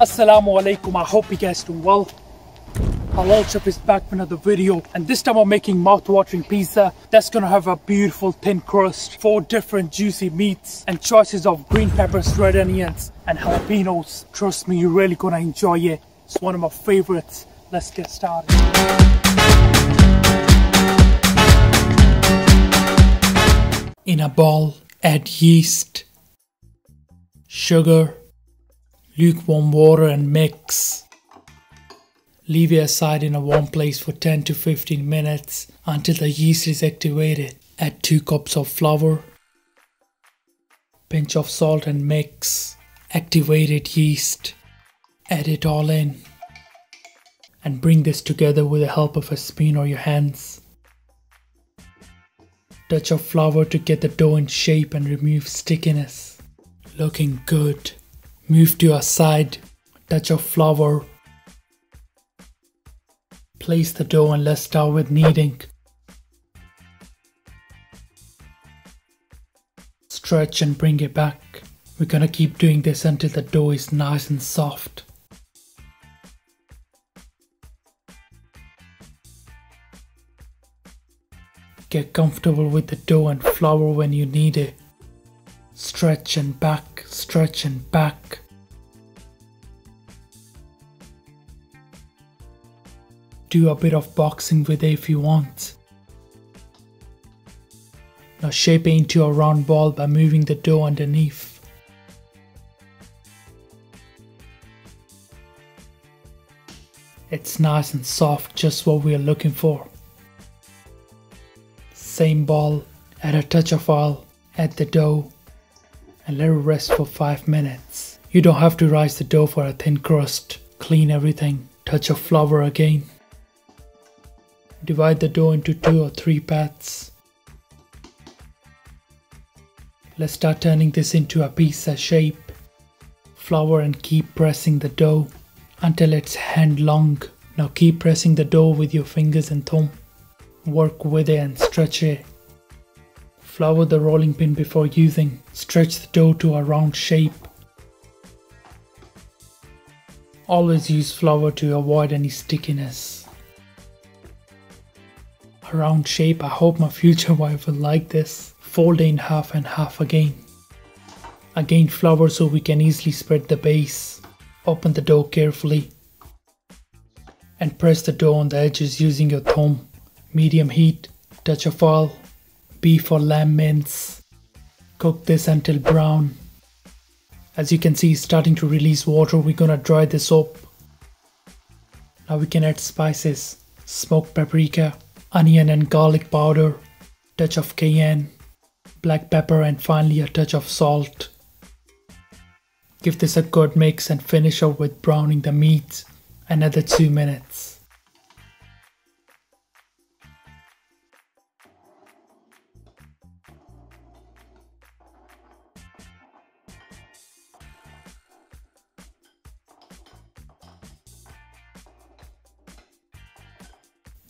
Assalamu alaikum, I hope you guys doing well. Halal Chef is back with another video, and this time I'm making mouth-watering pizza that's gonna have a beautiful thin crust, 4 different juicy meats, and choices of green peppers, red onions, and jalapenos. Trust me, you're really gonna enjoy it. It's one of my favorites. Let's get started. In a bowl, add yeast, sugar, lukewarm water and mix. Leave it aside in a warm place for 10 to 15 minutes until the yeast is activated. Add 2 cups of flour, pinch of salt and mix. Activated yeast. Add it all in. And bring this together with the help of a spoon or your hands. Touch of flour to get the dough in shape and remove stickiness. Looking good. Move to a side, touch of flour. Place the dough and let's start with kneading. Stretch and bring it back. We're gonna keep doing this until the dough is nice and soft. Get comfortable with the dough and flour when you knead it. Stretch and back, stretch and back. Do a bit of boxing with it if you want. Now shape it into a round ball by moving the dough underneath. It's nice and soft, just what we are looking for. Same ball, add a touch of oil, add the dough, and let it rest for 5 minutes. You don't have to rise the dough for a thin crust. Clean everything, touch of flour again. Divide the dough into 2 or 3 pats. Let's start turning this into a pizza shape. Flour and keep pressing the dough until it's hand long. Now keep pressing the dough with your fingers and thumb. Work with it and stretch it. Flour the rolling pin before using. Stretch the dough to a round shape. Always use flour to avoid any stickiness. A round shape, I hope my future wife will like this. Fold it in half and half again. Again flour so we can easily spread the base. Open the dough carefully. And press the dough on the edges using your thumb. Medium heat, touch of oil. Beef or lamb mince. Cook this until brown. As you can see, it's starting to release water. We're gonna dry this up. Now we can add spices. Smoked paprika, onion and garlic powder, touch of cayenne, black pepper, and finally a touch of salt. Give this a good mix and finish off with browning the meat. Another 2 minutes.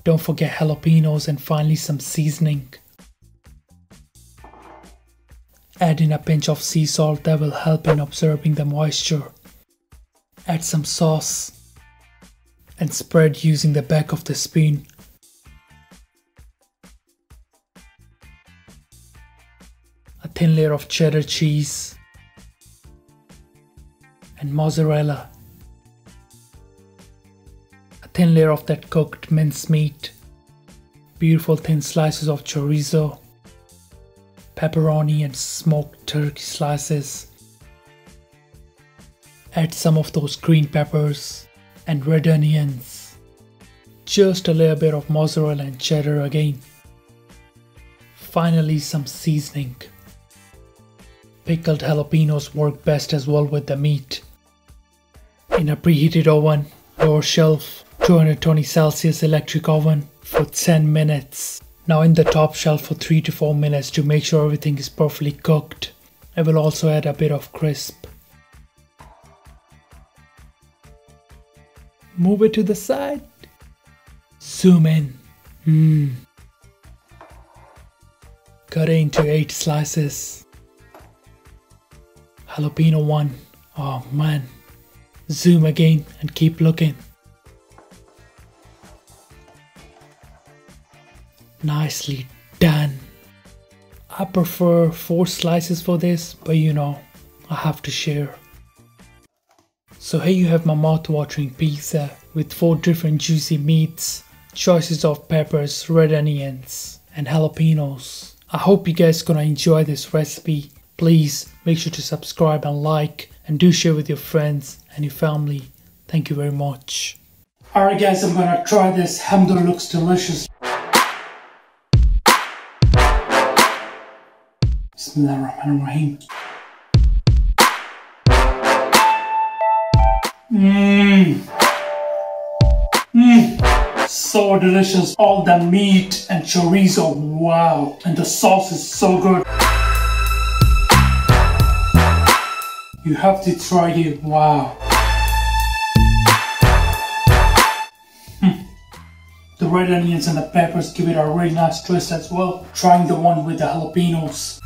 Don't forget jalapenos and finally some seasoning. Add in a pinch of sea salt that will help in absorbing the moisture. Add some sauce and spread using the back of the spoon. A thin layer of cheddar cheese and mozzarella. Thin layer of that cooked mince meat, beautiful thin slices of chorizo, pepperoni and smoked turkey slices. Add some of those green peppers and red onions. Just a little bit of mozzarella and cheddar again. Finally some seasoning. Pickled jalapenos work best as well with the meat. In a preheated oven, lower shelf, 220 Celsius electric oven for 10 minutes. Now in the top shelf for 3 to 4 minutes to make sure everything is perfectly cooked. I will also add a bit of crisp. Move it to the side. Zoom in. Cut it into 8 slices. Jalapeno one. Oh man. Zoom again and keep looking. Nicely done. I prefer 4 slices for this, but you know, I have to share. So here you have my mouth-watering pizza with 4 different juicy meats, choices of peppers, red onions and jalapenos. I hope you guys gonna enjoy this recipe. Please make sure to subscribe and like, and do share with your friends and your family. Thank you very much. Alright guys, I'm gonna try this. Alhamdulillah, looks delicious. Bismillahirrahmanirrahim. So delicious. All the meat and chorizo, wow. And the sauce is so good. You have to try it, wow. The red onions and the peppers give it a really nice twist as well. Trying the one with the jalapenos.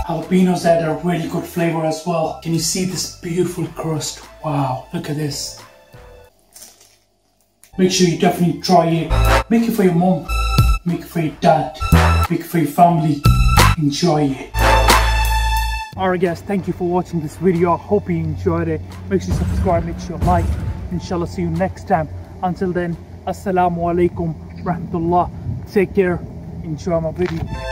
Jalapenos add a really good flavor as well. Can you see this beautiful crust? Wow, look at this. Make sure you definitely try it. Make it for your mom. Make it for your dad. Make it for your family. Enjoy it. Alright guys, thank you for watching this video. I hope you enjoyed it. Make sure you subscribe, make sure you like. Inshallah, see you next time. Until then, Assalamu alaikum rahmatullah. Take care. Enjoy my video.